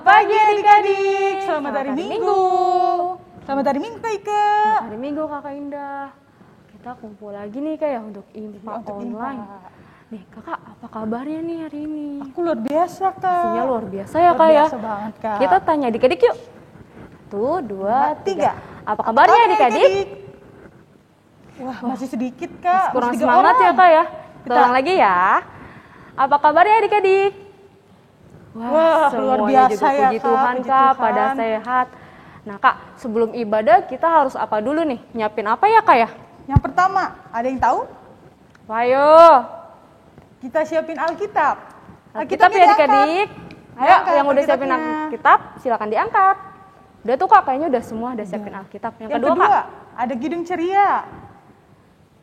pagi adik-adik. Selamat hari Minggu. Selamat hari Minggu Kak Ika. Selamat hari Minggu Kakak Indah. Kita kumpul lagi nih Kak ya untuk IMPA online. Nih Kakak, apa kabarnya nih hari ini? Aku luar biasa Kak. Pastinya luar biasa ya Kak ya. Biasa banget Kak. Kita tanya adik-adik yuk. 1, 2, 3. Apa kabarnya adik-adik? Wah, masih sedikit Kak. Kurang Masih 3 semangat orang. ya Kak ya. Kita ulang lagi ya. Apa kabarnya adik-adik? Wah, luar semuanya biasa juga ya puji Kak. Tuhan Puji Kak, Tuhan. pada sehat. Nah Kak, sebelum ibadah kita harus apa dulu nih? Nyiapin apa ya Kak ya? Yang pertama, ada yang tahu? Ayo. Kita siapin Alkitab. Alkitab ya adik-adik. Ayo, Diangkat yang udah siapin Alkitabnya. Alkitab, silakan diangkat. Udah tuh Kak, kayaknya udah semua udah siapin Alkitab. Yang kedua Kak, ada Kidung Ceria.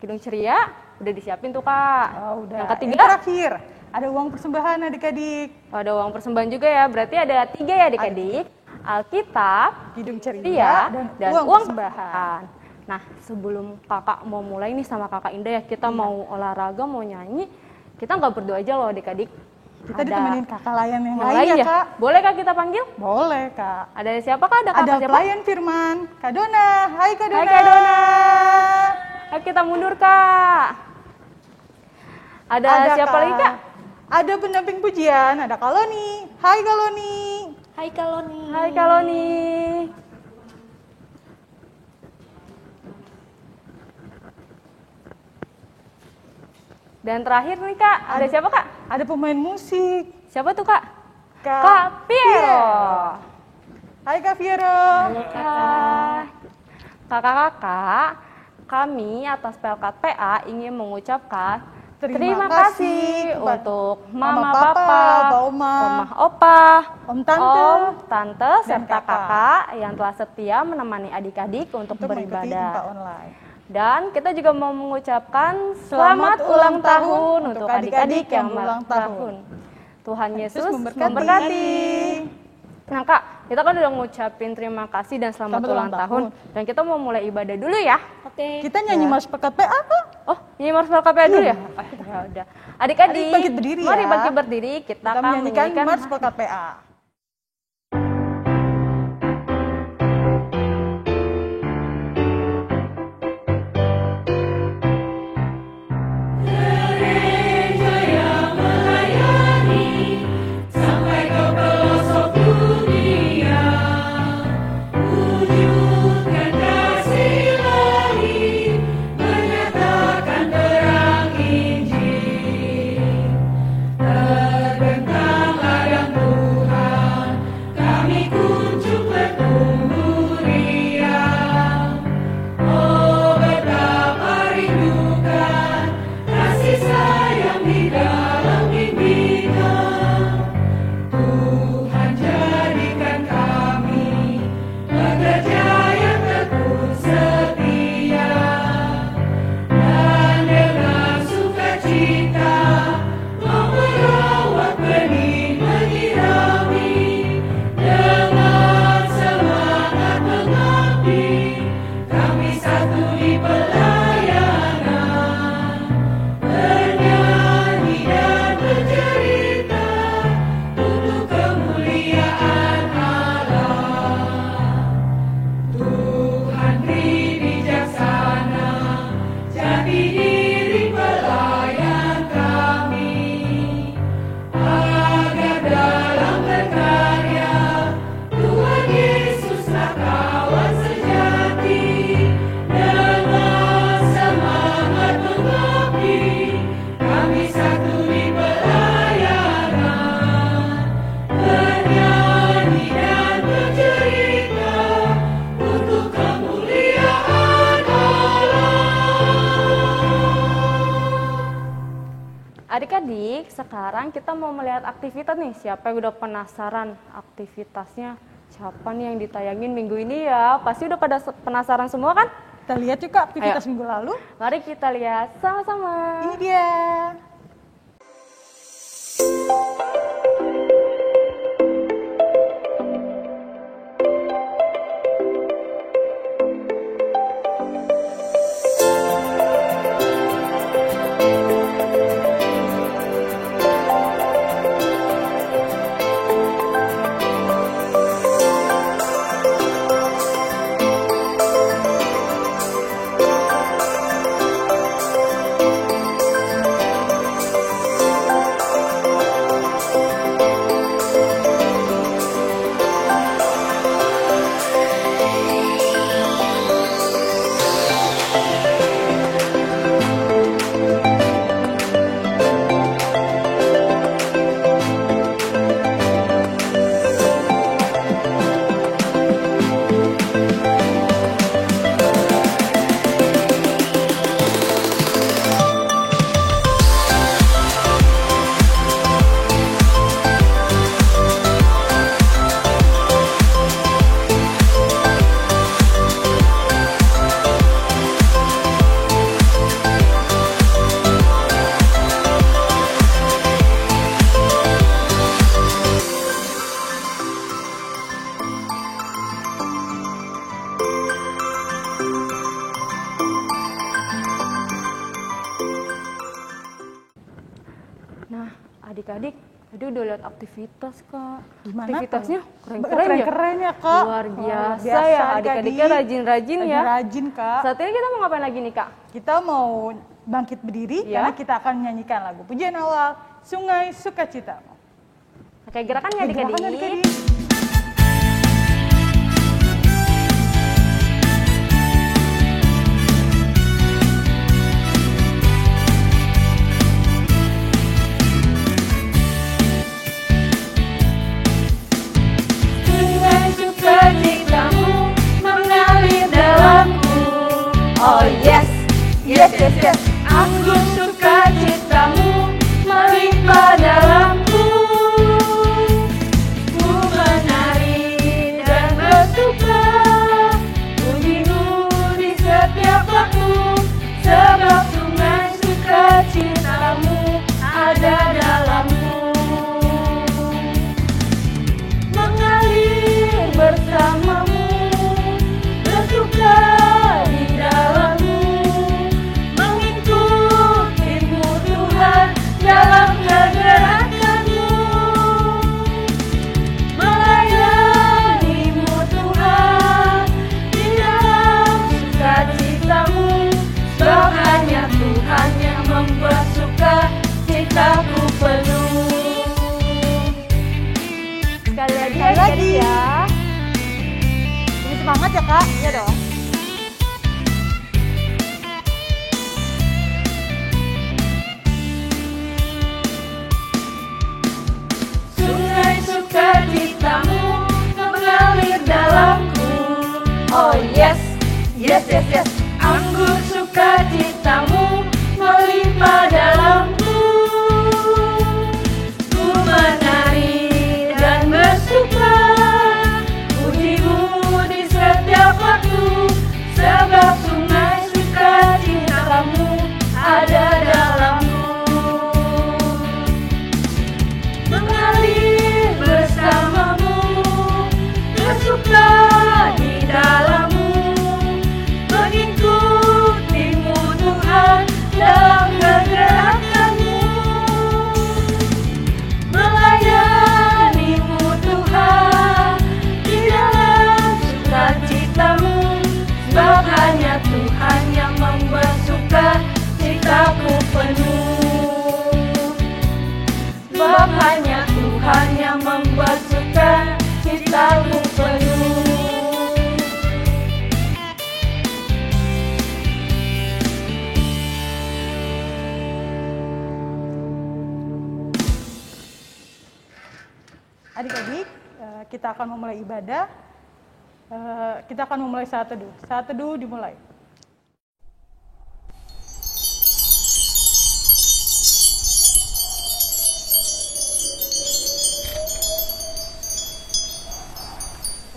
Kidung Ceria, udah disiapin tuh Kak. Oh, udah. Yang ketiga, Yang terakhir, ada uang persembahan adik-adik. ada uang persembahan juga ya, berarti ada 3 ya adik-adik. Alkitab, Kidung Ceria, Ceria, dan uang persembahan. persembahan. Nah, sebelum kakak mau mulai nih sama kakak Indah ya, kita mau olahraga, mau nyanyi, kita nggak berdoa aja loh adik-adik. Kita ditemenin kakak layan yang yang lain lain ya ya? Kak. Boleh Kak kita panggil? Boleh Kak. Ada siapa Kak? Ada kakak Ada siapa? pelayan Firman, Kak Dona. Hai Kak Dona. Hai Kak Dona. Ayo kita mundur Kak. Ada siapa lagi Kak? Ada pendamping pujian, ada Kaloni. Hai Kaloni. Hai Kaloni. Hai Kaloni. Dan terakhir nih Kak, ada siapa Kak? Ada pemain musik, Siapa tuh Kak? Kak Kak Piero. Hai Kak Piero. Kak. Kakak-kakak, kami atas Pelkat PA ingin mengucapkan terima kasih untuk Mama, Papa, Oma, Opa, Om Tante, Tante, dan serta kakak yang telah setia menemani adik-adik untuk mengikuti IMPA beribadah. online. Dan kita juga mau mengucapkan selamat ulang tahun untuk adik-adik yang ulang tahun. Tuhan Yesus memberkati. Nah Kak, kita kan udah ngucapin terima kasih dan selamat ulang tahun. Dan kita mau mulai ibadah dulu ya. Oke. Kita nyanyi Mars Pekat PA Kak. Oh, ini Mars KPA dulu ya? Ya udah. Adik-adik, Adik bangkit berdiri ya. mari bangkit berdiri. Kita Kita akan menyanyikan menyanyikan Mars Pekat PA. Terbentang ladang Tuhan, kami kunjung bertumbuh riang. Oh betapa rindukan kasih sayang di dalam bimbingan. Tuhan jadikan kami pekerja yang tekun setia, dan dengan sukacita merawat benih menyirami, dengan semangat mengabdi, kami satu di pelayanan, bernyanyi dan bercerita untuk kemuliaan Allah. Tuhan beri bijaksana, jati diri pelayan kami, agar dalam berkarya Tuhan Yesuslah kawan sejati, dengan semangat mengabdi, kami satu di pelayanan, bernyanyi dan bercerita untuk kemuliaan Adik-adik, sekarang kita mau melihat aktivitas nih. Siapa yang udah penasaran aktivitasnya? Siapa nih yang ditayangin minggu ini ya? Pasti udah pada penasaran semua kan? Kita lihat juga aktivitas Ayo. minggu lalu. Mari kita lihat sama-sama. Ini dia. adik-adik, tadi udah lihat aktivitas Kak. Gimana Aktivitasnya tuh? keren-keren ya. Keren ya Kak. Luar biasa, Biasa ya, adik-adiknya rajin-rajin ya. Rajin Kak. Saat ini kita mau ngapain lagi nih Kak? Kita mau bangkit berdiri Ya. karena kita akan menyanyikan lagu pujian awal Sungai Sukacita. Oke, gerakannya adik-adik. Gerakan adik-adik. Sungai sukacitamu mengalir dalamku. Oh yes, yes, yes, yes. Anggur sukacitamu melimpah dalamku. Ku menari dan bersuka, pujimu di setiap waktu, sebab sungai sukacitamu ada dalamku. Mengalir bersamamu, bersuka di dalammu, mengikutimu Tuhan dalam kegerakanmu, melayanimu Tuhan di dalam sukacitamu, sebab hanya Tuhan yang membuat sukacitaku penuh. Sekali lagi ya, lagi. ya. Ini semangat ya Kak. Iya dong. Sungai sukacitamu mengalir dalamku. Oh yes, yes, yes, yes. Anggur sukacitamu melimpah dalamku. Ku menari dan bersuka, pujimu di setiap waktu, sebab sungai sukacitamu ada dalamku. Mengalir bersamamu, bersuka di dalammu, mengikutimu Tuhan dalam kegerakanmu, melayanimu Tuhan di dalam sukacitamu, sebab hanya Tuhan yang membuat sukacitaku penuh. Sebab hanya Tuhan yang membuat sukacitaku penuh. Adik-adik, kita akan memulai ibadah. Kita akan memulai saat teduh. Saat teduh dimulai.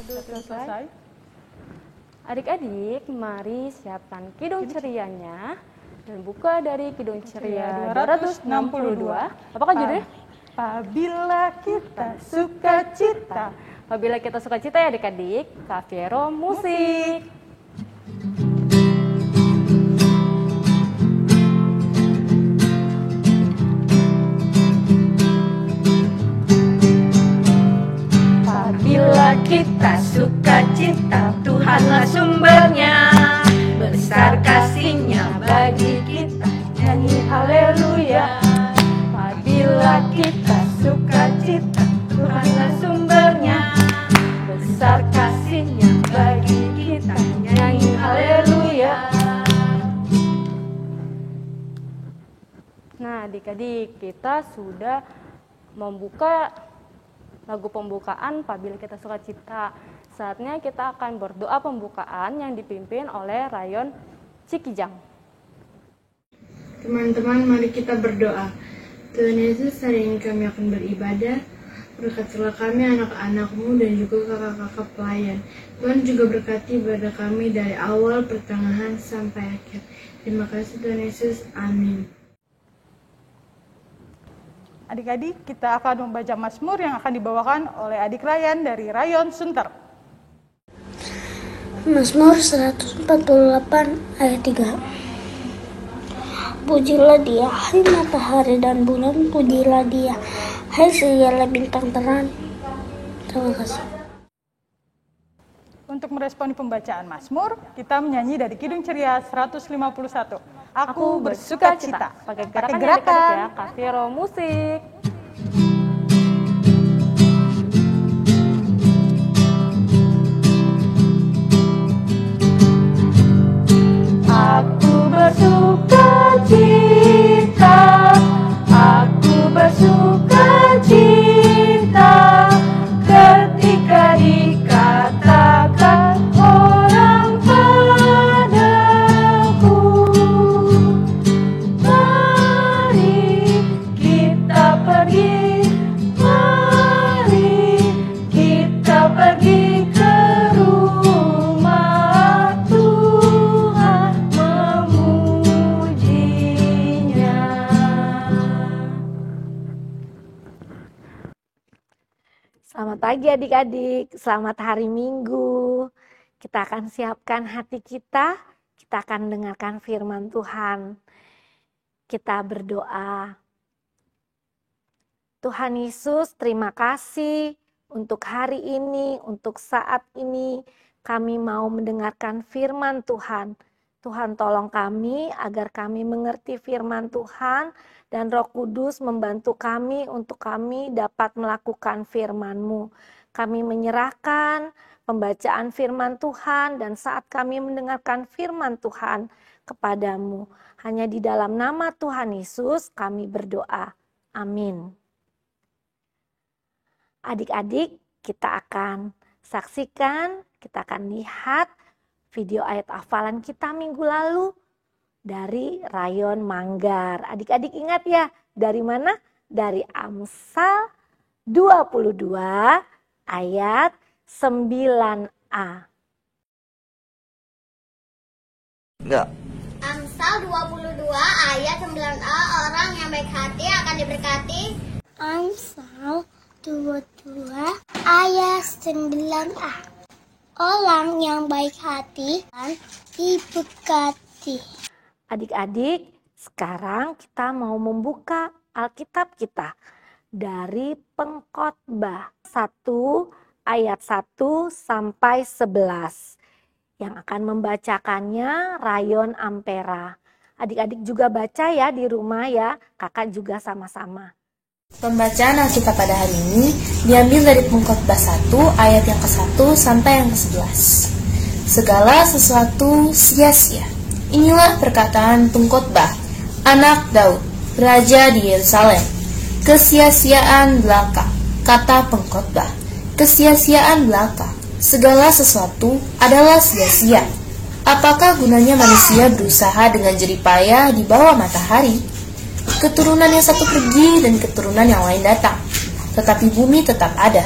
Teduh selesai. Adik-adik, mari siapkan kidung cerianya dan buka dari kidung ceria 262. 262. Apakah judulnya? Apabila kita sukacita. Apabila kita suka cita ya adik-adik, Kak Vero musik. Apabila kita suka cita, Tuhanlah sumbernya, besar kasih-Nya bagi kita, nyanyi haleluya. Apabila kita suka cita, Tuhanlah sumbernya, besar kasih-Nya bagi kita, nyanyi haleluya. Nah adik-adik, kita sudah membuka lagu pembukaan apabila kita suka cita. Saatnya kita akan berdoa pembukaan yang dipimpin oleh Rayon Cikijang. Teman-teman, mari kita berdoa. Tuhan Yesus, hari ini kami akan beribadah. Berkatilah kami, anak-anak-Mu, dan juga kakak-kakak pelayan. Tuhan juga berkati pada kami dari awal, pertengahan, sampai akhir. Terima kasih Tuhan Yesus. Amin. Adik-adik, kita akan membaca Mazmur yang akan dibawakan oleh adik Ryan dari Rayon Sunter. Mazmur 148 ayat 3. pujilah dia, hai matahari dan bulan, pujilah dia, hai segala bintang terang. Terima kasih. Untuk meresponi pembacaan Mazmur, kita menyanyi dari Kidung Ceria 151. Aku bersuka cita. Pakai Pakai gerakan ya, Kak Vero musik. Aku bersuka cita, aku bersuka cita, ketika dikatakan orang padaku, mari kita pergi, mari kita pergi ke rumah Tuhan memujinya. Selamat pagi adik-adik, selamat hari Minggu. Kita akan siapkan hati kita akan dengarkan firman Tuhan. Kita berdoa. Tuhan Yesus, terima kasih untuk hari ini, untuk saat ini kami mau mendengarkan firman Tuhan. Tuhan tolong kami agar kami mengerti firman Tuhan dan Roh Kudus membantu kami untuk kami dapat melakukan firman-Mu. Kami menyerahkan pembacaan firman Tuhan dan saat kami mendengarkan firman Tuhan kepadamu. Hanya di dalam nama Tuhan Yesus kami berdoa. Amin. Adik-adik, kita akan saksikan, kita akan lihat video ayat hafalan kita minggu lalu dari Rayon Manggar. Adik-adik ingat ya, dari mana? Dari Amsal 22 ayat 9a. Enggak. Amsal 22 ayat 9a, orang yang baik hati akan diberkati. Amsal 22 ayat 9a. Orang yang baik hati akan diberkati. Adik-adik, sekarang kita mau membuka Alkitab kita dari Pengkhotbah 1 ayat 1 sampai 11. Yang akan membacakannya Rayon Ampera. Adik-adik juga baca ya di rumah ya, kakak juga sama-sama. Pembacaan Alkitab pada hari ini diambil dari Pengkhotbah 1 ayat yang ke-1 sampai yang ke-11. Segala sesuatu sia-sia. Inilah perkataan Pengkhotbah, anak Daud, raja di Yerusalem. Kesia-siaan belaka, kata Pengkhotbah. Kesia-siaan belaka, segala sesuatu adalah sia-sia. Apakah gunanya manusia berusaha dengan jeripaya di bawah matahari? Keturunan yang satu pergi dan keturunan yang lain datang, tetapi bumi tetap ada.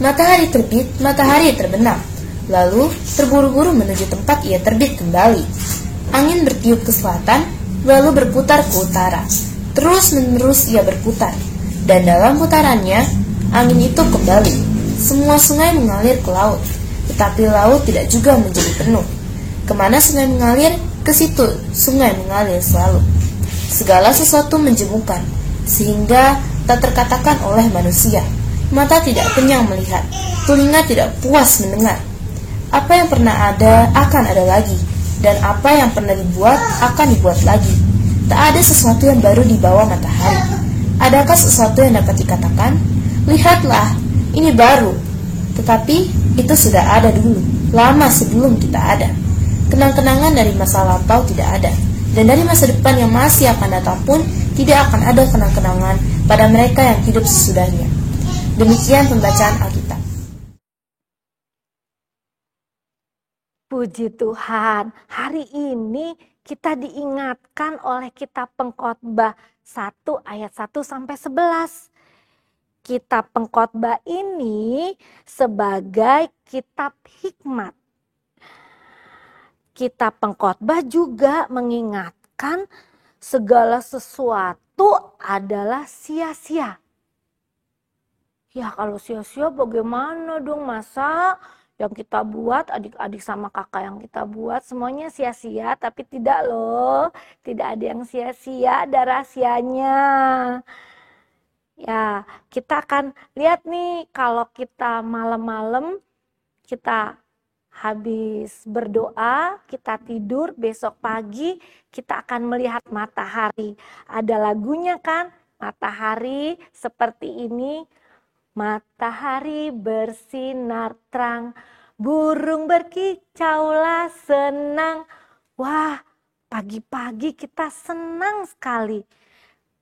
Matahari terbit, matahari terbenam, lalu terburu-buru menuju tempat ia terbit kembali. Angin bertiup ke selatan, lalu berputar ke utara. Terus-menerus ia berputar, dan dalam putarannya, angin itu kembali. Semua sungai mengalir ke laut, tetapi laut tidak juga menjadi penuh. Kemana sungai mengalir, ke situ sungai mengalir selalu. Segala sesuatu menjemukan, sehingga tak terkatakan oleh manusia. Mata tidak kenyang melihat, telinga tidak puas mendengar. Apa yang pernah ada akan ada lagi, dan apa yang pernah dibuat akan dibuat lagi. Tak ada sesuatu yang baru di bawah matahari. Adakah sesuatu yang dapat dikatakan, lihatlah, ini baru. Tetapi itu sudah ada dulu, lama sebelum kita ada. Kenang-kenangan dari masa lampau tidak ada. Dan dari masa depan yang masih akan datang pun tidak akan ada kenang-kenangan pada mereka yang hidup sesudahnya. Demikian pembacaan Alkitab. Puji Tuhan, hari ini kita diingatkan oleh kitab Pengkhotbah 1 ayat 1 sampai 11. Kitab Pengkhotbah ini sebagai kitab hikmat. Kitab Pengkhotbah juga mengingatkan segala sesuatu adalah sia-sia. Ya kalau sia-sia bagaimana dong, masa yang kita buat, adik-adik sama kakak yang kita buat, semuanya sia-sia, tapi tidak loh. Tidak ada yang sia-sia, ada rahasianya. Ya, kita akan lihat nih kalau kita malam-malam, kita habis berdoa, kita tidur, besok pagi kita akan melihat matahari. Ada lagunya kan? Matahari seperti ini. Matahari bersinar terang, burung berkicaulah senang. Wah, pagi-pagi kita senang sekali.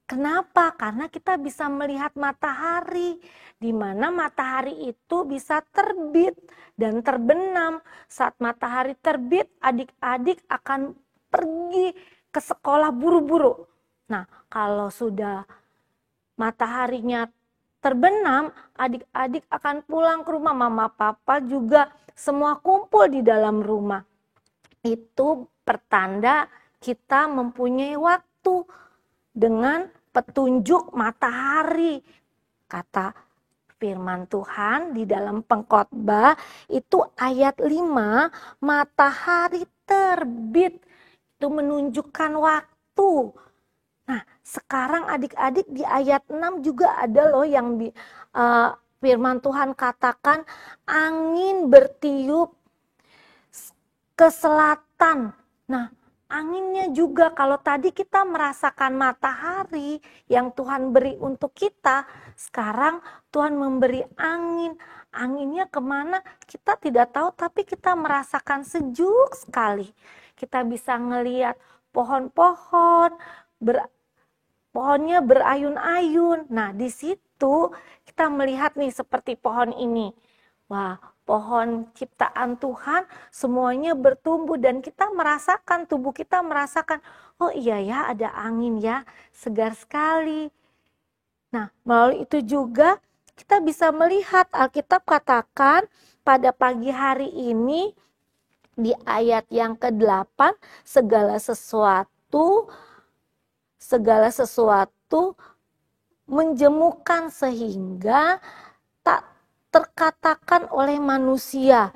Kenapa? Karena kita bisa melihat matahari, di mana matahari itu bisa terbit dan terbenam. Saat matahari terbit, adik-adik akan pergi ke sekolah buru-buru. Nah, kalau sudah mataharinya terbenam, adik-adik akan pulang ke rumah. Mama, papa juga semua kumpul di dalam rumah. Itu pertanda kita mempunyai waktu dengan petunjuk matahari. Kata firman Tuhan di dalam Pengkhotbah itu ayat 5, matahari terbit. Itu menunjukkan waktu. Nah, sekarang adik-adik di ayat 6 juga ada loh yang firman Tuhan katakan angin bertiup ke selatan. Nah, anginnya juga kalau tadi kita merasakan matahari yang Tuhan beri untuk kita, sekarang Tuhan memberi angin. Anginnya kemana kita tidak tahu, tapi kita merasakan sejuk sekali. Kita bisa ngelihat pohon-pohon, pohonnya berayun-ayun. Nah, di situ kita melihat nih seperti pohon ini. Wah, pohon ciptaan Tuhan semuanya bertumbuh dan kita merasakan, tubuh kita merasakan, oh iya ya ada angin ya, segar sekali. Nah, melalui itu juga kita bisa melihat Alkitab katakan pada pagi hari ini di ayat yang ke-8, segala sesuatu menjemukan sehingga tak terkatakan oleh manusia.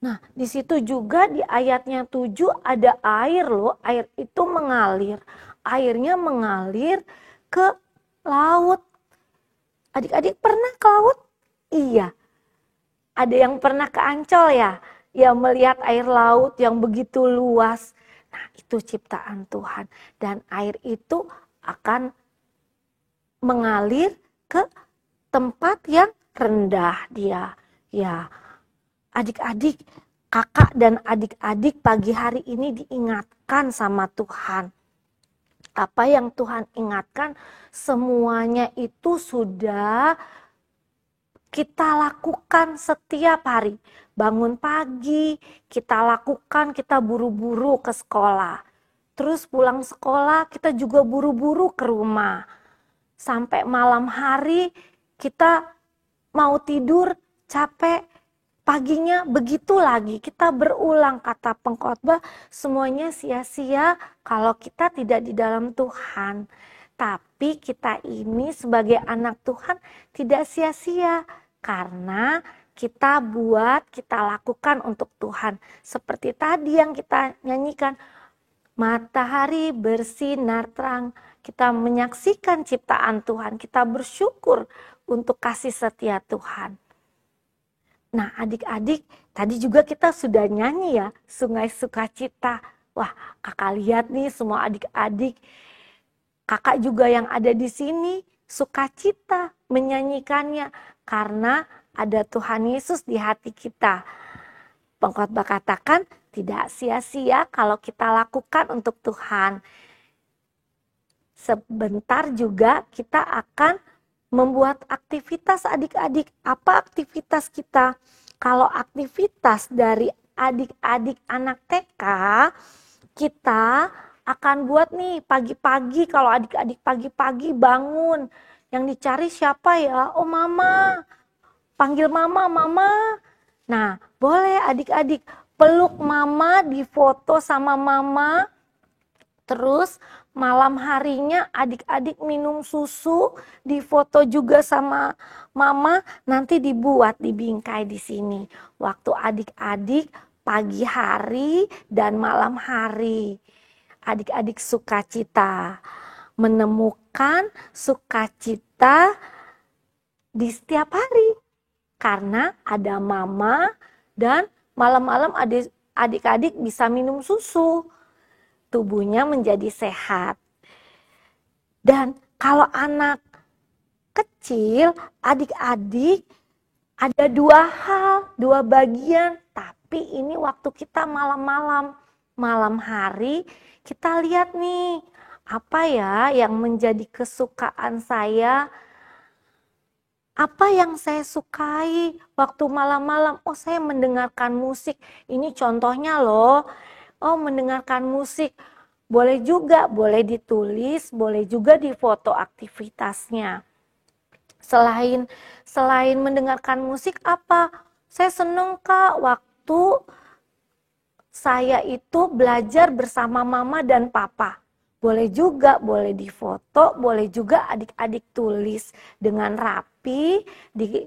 Nah, di situ juga di ayatnya 7 ada air loh, air itu mengalir. Airnya mengalir ke laut. Adik-adik pernah ke laut? Iya. Ada yang pernah ke Ancol ya? Ya, melihat air laut yang begitu luas. Nah, itu ciptaan Tuhan. Dan air itu akan mengalir ke tempat yang rendah dia. Ya, adik-adik, kakak dan adik-adik pagi hari ini diingatkan sama Tuhan. Apa yang Tuhan ingatkan, semuanya itu sudah kita lakukan setiap hari. Bangun pagi, kita lakukan, kita buru-buru ke sekolah. Terus pulang sekolah, kita juga buru-buru ke rumah. Sampai malam hari, kita mau tidur, capek, paginya begitu lagi. Kita berulang, kata Pengkhotbah, semuanya sia-sia kalau kita tidak di dalam Tuhan. Tapi kita ini sebagai anak Tuhan tidak sia-sia karena kita buat, kita lakukan untuk Tuhan. Seperti tadi yang kita nyanyikan, matahari bersinar terang. Kita menyaksikan ciptaan Tuhan, kita bersyukur untuk kasih setia Tuhan. Nah, adik-adik, tadi juga kita sudah nyanyi ya, Sungai Sukacita. Wah, kakak lihat nih semua adik-adik, kakak juga yang ada di sini sukacita menyanyikannya karena ada Tuhan Yesus di hati kita. Pengkhotbah katakan tidak sia-sia kalau kita lakukan untuk Tuhan. Sebentar juga kita akan membuat aktivitas adik-adik. Apa aktivitas kita? Kalau aktivitas dari adik-adik anak TK, kita akan buat nih pagi-pagi. Kalau adik-adik pagi-pagi bangun, yang dicari siapa ya? Oh, mama. Panggil mama, mama. Nah, boleh adik-adik peluk mama, difoto sama mama. Terus malam harinya adik-adik minum susu, difoto juga sama mama, nanti dibuat dibingkai di sini. Waktu adik-adik pagi hari dan malam hari. Adik-adik sukacita, menemukan sukacita di setiap hari. Karena ada mama dan malam-malam adik-adik bisa minum susu. Tubuhnya menjadi sehat. Dan kalau anak kecil, adik-adik ada dua hal, dua bagian. Tapi ini waktu kita malam-malam. Malam hari kita lihat nih, apa ya yang menjadi kesukaan saya. Apa yang saya sukai waktu malam-malam? Oh, saya mendengarkan musik. Ini contohnya loh. Oh, mendengarkan musik. Boleh juga, boleh ditulis, boleh juga difoto aktivitasnya. Selain mendengarkan musik apa? Saya senang Kak waktu saya itu belajar bersama mama dan papa. Boleh juga, boleh difoto, boleh juga adik-adik tulis dengan rapi di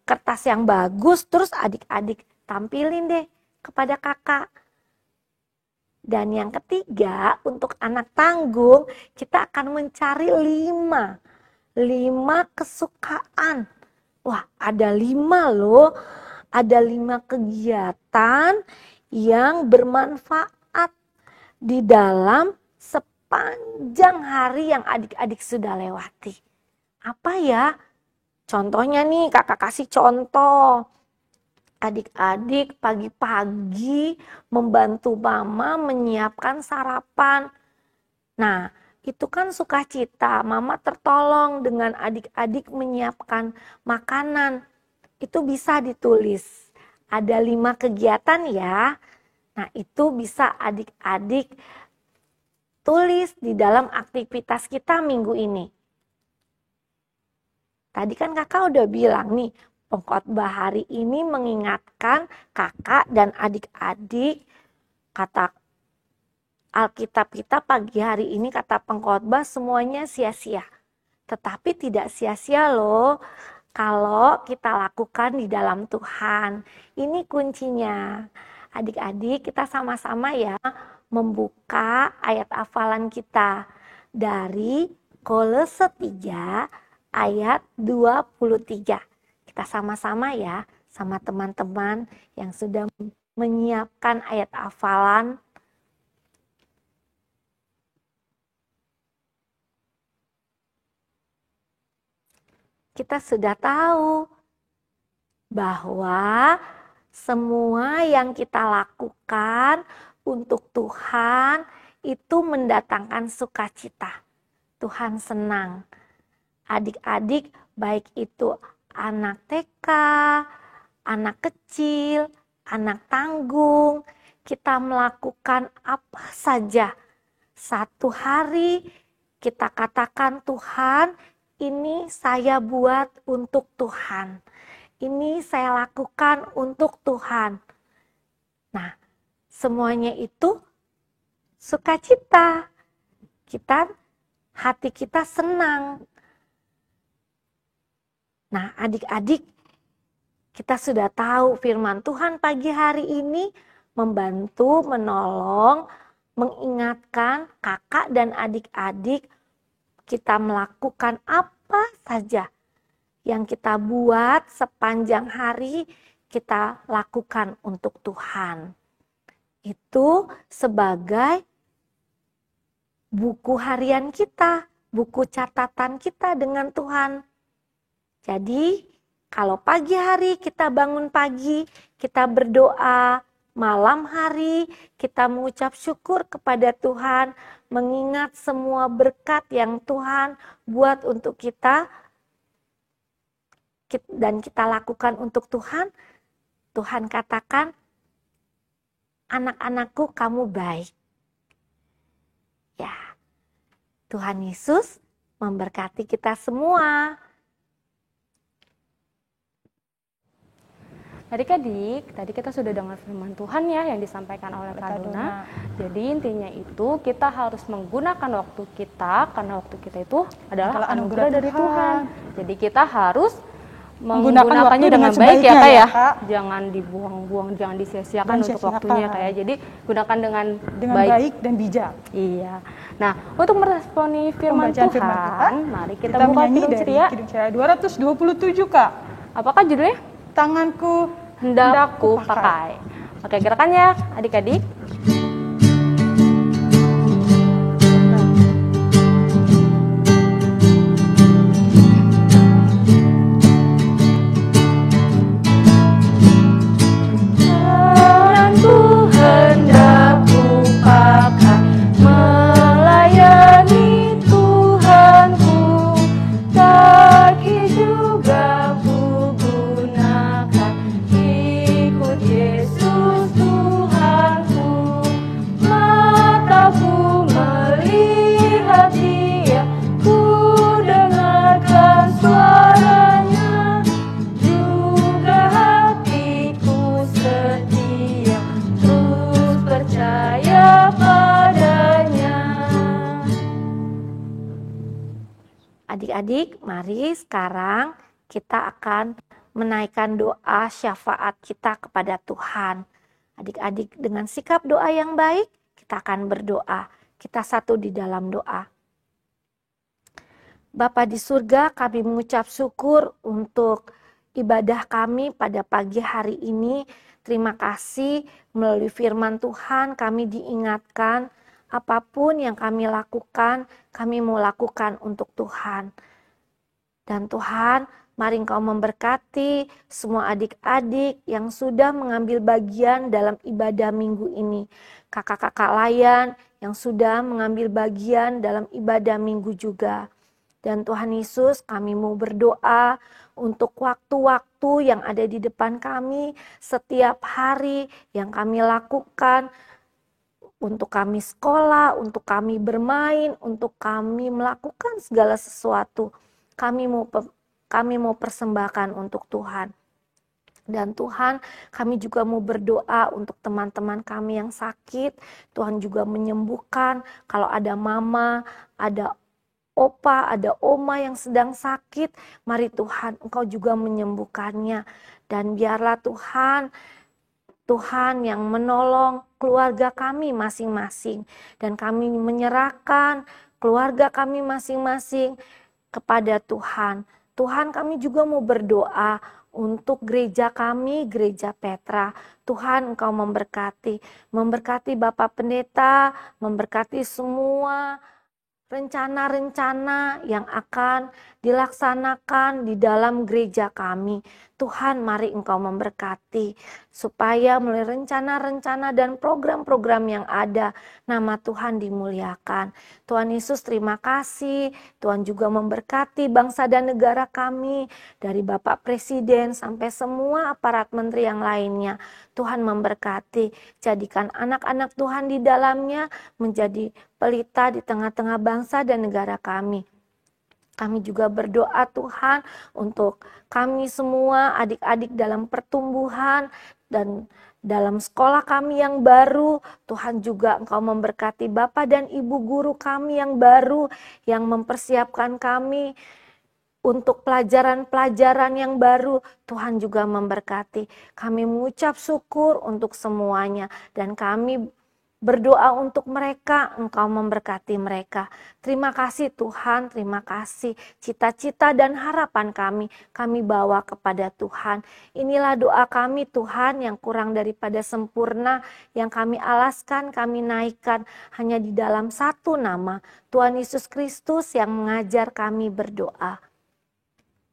kertas yang bagus, terus adik-adik tampilin deh kepada kakak. Dan yang ketiga, untuk anak tanggung, kita akan mencari 5 kesukaan. Wah, ada 5 loh. Ada 5 kegiatan yang bermanfaat di dalam sepanjang hari yang adik-adik sudah lewati. Apa ya? Contohnya nih, kakak kasih contoh. Adik-adik pagi-pagi membantu mama menyiapkan sarapan. Nah, itu kan sukacita. Mama tertolong dengan adik-adik menyiapkan makanan. Itu bisa ditulis. Ada 5 kegiatan ya. Nah, itu bisa adik-adik tulis di dalam aktivitas kita minggu ini. Tadi kan kakak udah bilang nih, pengkhotbah hari ini mengingatkan kakak dan adik-adik, kata Alkitab kita pagi hari ini kata pengkhotbah semuanya sia-sia. Tetapi tidak sia-sia loh kalau kita lakukan di dalam Tuhan. Ini kuncinya. Adik-adik kita sama-sama ya membuka ayat hafalan kita dari Kolose 3 ayat 23. Kita sama-sama ya, sama teman-teman yang sudah menyiapkan ayat hafalan. Kita sudah tahu bahwa semua yang kita lakukan untuk Tuhan itu mendatangkan sukacita. Tuhan senang. Adik-adik baik itu anak TK, anak kecil, anak tanggung, kita melakukan apa saja. Satu hari kita katakan, Tuhan, ini saya buat untuk Tuhan. Ini saya lakukan untuk Tuhan. Nah, semuanya itu sukacita. Hati kita senang. Nah, adik-adik, kita sudah tahu firman Tuhan pagi hari ini membantu, menolong, mengingatkan kakak dan adik-adik kita melakukan apa saja yang kita buat sepanjang hari kita lakukan untuk Tuhan. Itu sebagai buku harian kita, buku catatan kita dengan Tuhan. Jadi kalau pagi hari kita bangun pagi, kita berdoa, malam hari kita mengucap syukur kepada Tuhan, mengingat semua berkat yang Tuhan buat untuk kita dan kita lakukan untuk Tuhan. Tuhan katakan, anak-anakku kamu baik. Ya, Tuhan Yesus memberkati kita semua. Adik-adik, tadi kita sudah dengar firman Tuhan ya yang disampaikan oleh Kak Dona. Jadi intinya itu kita harus menggunakan waktu kita karena waktu kita itu adalah anugerah dari Tuhan. Jadi kita harus menggunakannya dengan baik ya Kak ya. Jangan dibuang-buang, jangan disia-siakan untuk waktunya Kak ya. Jadi gunakan dengan baik dan bijak. Iya. Nah, untuk meresponi firman Tuhan, mari kita buka menyanyi dari Kidung Ceria 227 Kak. Apakah judulnya? Tanganku hendak ku pakai. Oke, gerakannya adik-adik. Tanganku hendak ku pakai melayani Tuhanku, kaki juga ku gunakan ikut Yesus Tuhanku, mataku melihat Dia, ku dengarkan suaranya, juga hatiku setia terus percaya padanya. Adik-adik, mari sekarang kita akan menaikkan doa syafaat kita kepada Tuhan. Adik-adik, dengan sikap doa yang baik, kita akan berdoa. Kita satu di dalam doa. Bapa di surga, kami mengucap syukur untuk ibadah kami pada pagi hari ini. Terima kasih melalui firman Tuhan kami diingatkan apapun yang kami lakukan, kami mau lakukan untuk Tuhan. Dan Tuhan, mari Engkau memberkati semua adik-adik yang sudah mengambil bagian dalam ibadah minggu ini. Kakak-kakak layan yang sudah mengambil bagian dalam ibadah minggu juga. Dan Tuhan Yesus, kami mau berdoa untuk waktu-waktu yang ada di depan kami setiap hari yang kami lakukan. Untuk kami sekolah, untuk kami bermain, untuk kami melakukan segala sesuatu. Kami mau persembahkan untuk Tuhan. Dan Tuhan, kami juga mau berdoa untuk teman-teman kami yang sakit. Tuhan juga menyembuhkan. Kalau ada mama, ada opa, ada oma yang sedang sakit, mari Tuhan, Engkau juga menyembuhkannya. Dan biarlah Tuhan yang menolong keluarga kami masing-masing. Dan kami menyerahkan keluarga kami masing-masing kepada Tuhan. Tuhan, kami juga mau berdoa untuk gereja kami, gereja Petra. Tuhan, Engkau memberkati Bapak Pendeta, memberkati semua rencana-rencana yang akan dilaksanakan di dalam gereja kami. Tuhan, mari Engkau memberkati supaya melalui rencana-rencana dan program-program yang ada, nama Tuhan dimuliakan. Tuhan Yesus, terima kasih. Tuhan juga memberkati bangsa dan negara kami, dari Bapak Presiden sampai semua aparat menteri yang lainnya. Tuhan memberkati, jadikan anak-anak Tuhan di dalamnya menjadi pelita di tengah-tengah bangsa dan negara kami. Kami juga berdoa Tuhan untuk kami semua adik-adik dalam pertumbuhan dan dalam sekolah kami yang baru. Tuhan juga Engkau memberkati Bapak dan Ibu guru kami yang baru yang mempersiapkan kami untuk pelajaran-pelajaran yang baru. Tuhan juga memberkati. Kami mengucap syukur untuk semuanya dan kami berdoa untuk mereka, Engkau memberkati mereka. Terima kasih Tuhan, terima kasih. Cita-cita dan harapan kami bawa kepada Tuhan. Inilah doa kami Tuhan yang kurang daripada sempurna, yang kami alaskan, kami naikkan hanya di dalam satu nama, Tuhan Yesus Kristus yang mengajar kami berdoa.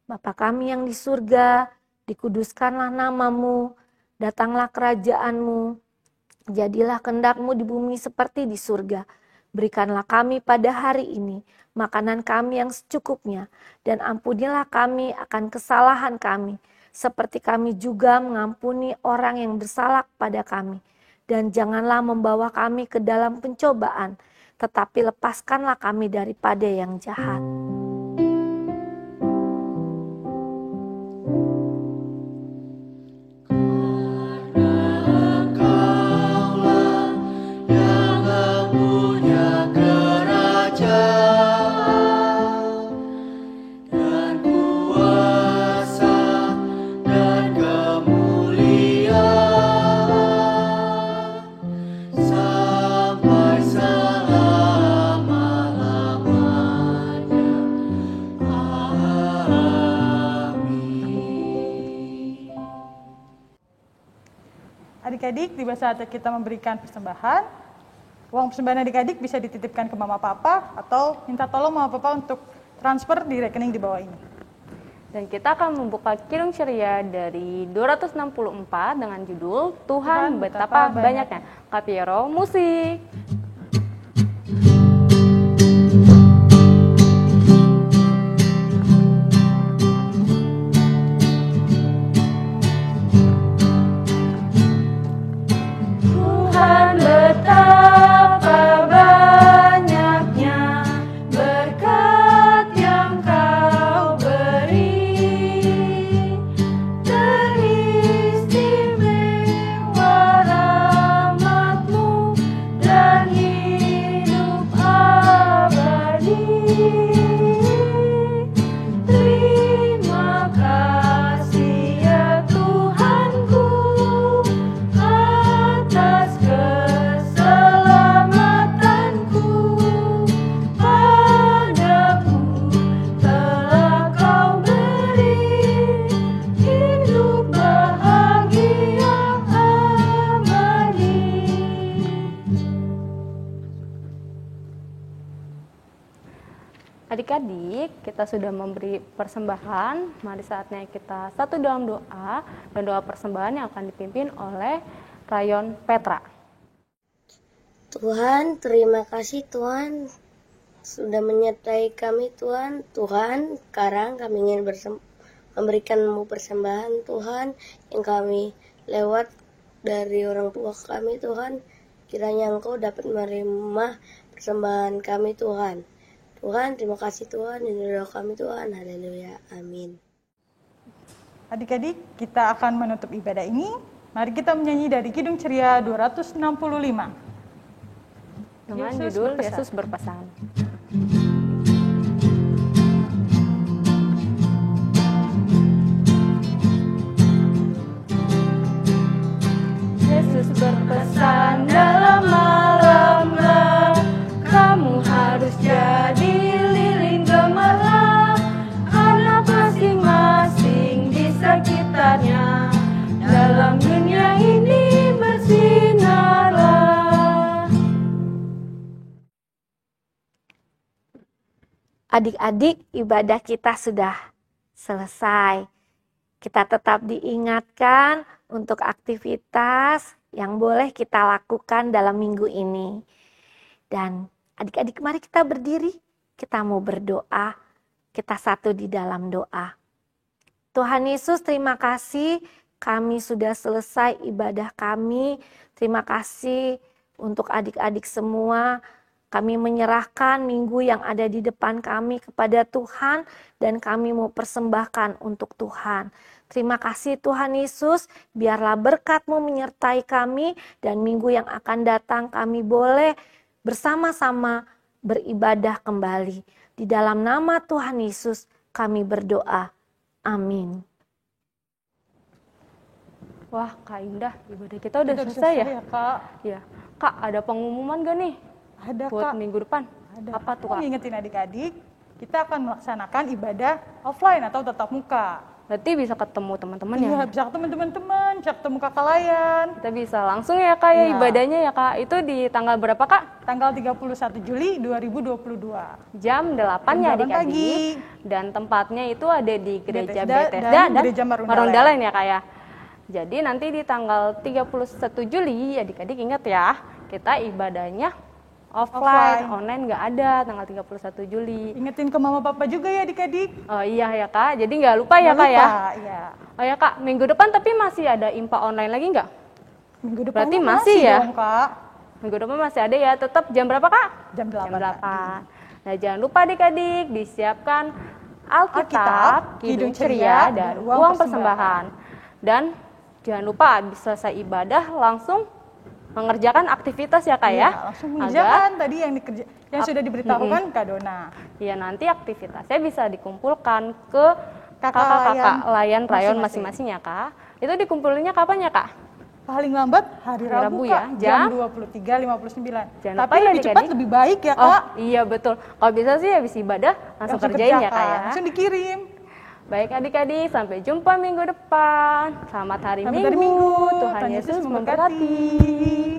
Bapa kami yang di surga, dikuduskanlah namamu, datanglah kerajaan-Mu, jadilah kehendak-Mu di bumi seperti di surga. Berikanlah kami pada hari ini makanan kami yang secukupnya, dan ampunilah kami akan kesalahan kami, seperti kami juga mengampuni orang yang bersalah pada kami. Dan janganlah membawa kami ke dalam pencobaan, tetapi lepaskanlah kami daripada yang jahat. adik-adik, tiba saatnya kita memberikan persembahan. Uang persembahan adik-adik bisa dititipkan ke mama papa atau minta tolong mama papa untuk transfer di rekening di bawah ini. Dan kita akan membuka Kidung Ceria dari 264 dengan judul Tuhan Betapa Banyaknya. Kak Piero, musik. Tuhan betapa banyaknya berkat yang Kau beri, teristimewa rahmat-Mu dan hidup abadi. Terima kasih ya Tuhanku atas keselamatanku. Padaku telah Kau beri hidup bahagia abadi. Adik-adik, kita sudah memberi persembahan. Mari saatnya kita satu dalam doa, dan doa persembahan yang akan dipimpin oleh Rayon Petra. Tuhan, terima kasih Tuhan sudah menyertai kami Tuhan. Tuhan, sekarang kami ingin memberikan-Mu persembahan Tuhan yang kami lewat dari orang tua kami Tuhan. Kiranya Engkau dapat menerima persembahan kami Tuhan. Tuhan, terima kasih Tuhan, ini doa kami Tuhan. Haleluya, amin. Adik-adik, kita akan menutup ibadah ini. Mari kita menyanyi dari Kidung Ceria 265. Dengan Yesus judul berpesan. Yesus berpesan. Yesus berpesan dalam malam gelap, kamu harus jadi lilin gemerlap, anak masing-masing di sekitarnya, dalam dunia ini bersinarlah. Adik-adik, ibadah kita sudah selesai. Kita tetap diingatkan untuk aktivitas yang boleh kita lakukan dalam minggu ini. Dan adik-adik, mari kita berdiri, kita mau berdoa, kita satu di dalam doa. Tuhan Yesus, terima kasih kami sudah selesai ibadah kami. Terima kasih untuk adik-adik semua. Kami menyerahkan minggu yang ada di depan kami kepada Tuhan dan kami mau persembahkan untuk Tuhan. Terima kasih Tuhan Yesus, biarlah berkat-Mu menyertai kami dan minggu yang akan datang kami boleh bersama-sama beribadah kembali. Di dalam nama Tuhan Yesus kami berdoa. Amin. Wah, Kak Indah, ibadah kita udah selesai ya? Kak. Ya. Kak, ada pengumuman gak nih? Ada Buat Kak. minggu depan? Ada. Apa tuh, Kak? Ngingetin adik-adik, kita akan melaksanakan ibadah offline atau tatap muka. Berarti bisa ketemu teman-teman ya? Iya, bisa ketemu teman-teman, bisa ketemu kakak layan. Kita bisa langsung ya Kak ya Iya. ibadahnya ya Kak. Itu di tanggal berapa Kak? Tanggal 31 Juli 2022. Jam 8 Jam ya 8 adik-adik. pagi. Dan tempatnya itu ada di Gereja Bethesda Bethesda dan dan Gereja Marundalen. Marundalen ya Kak ya. Jadi nanti di tanggal 31 Juli adik-adik ingat ya, kita ibadahnya offline, online nggak ada tanggal 31 Juli. Ingetin ke mama papa juga ya adik-adik. Oh iya ya Kak, jadi nggak lupa ya Jangan Kak ya. lupa, iya. Oh ya Kak, minggu depan tapi masih ada IMPA online lagi nggak? Minggu depan Berarti masih ya? dong, Kak. Minggu depan masih ada ya, tetap jam berapa Kak? Jam 8. Jam 8. Nah jangan lupa adik-adik disiapkan Alkitab, Kidung Ceria, dan uang persembahan. Dan jangan lupa habis selesai ibadah langsung mengerjakan aktivitas ya Kak ya. Iya, langsung mengerjakan tadi yang sudah diberitahukan Kak Dona. Ya nanti aktivitasnya bisa dikumpulkan ke Kakak layan rayon masing-masing. masing-masing ya Kak. Itu dikumpulinnya kapan ya Kak? Paling lambat hari Hari Rabu, Rabu Kak, ya, jam jam 23.59. Jangan Tapi lupa ya, lebih cepat adik-adik. lebih baik ya Oh Kak. iya betul. Kalau bisa sih habis ibadah langsung kerjain ya Kak ya. Langsung dikirim. Baik adik-adik, sampai jumpa minggu depan. Selamat hari Selamat hari Minggu. Minggu. Tuhan Yesus memberkati.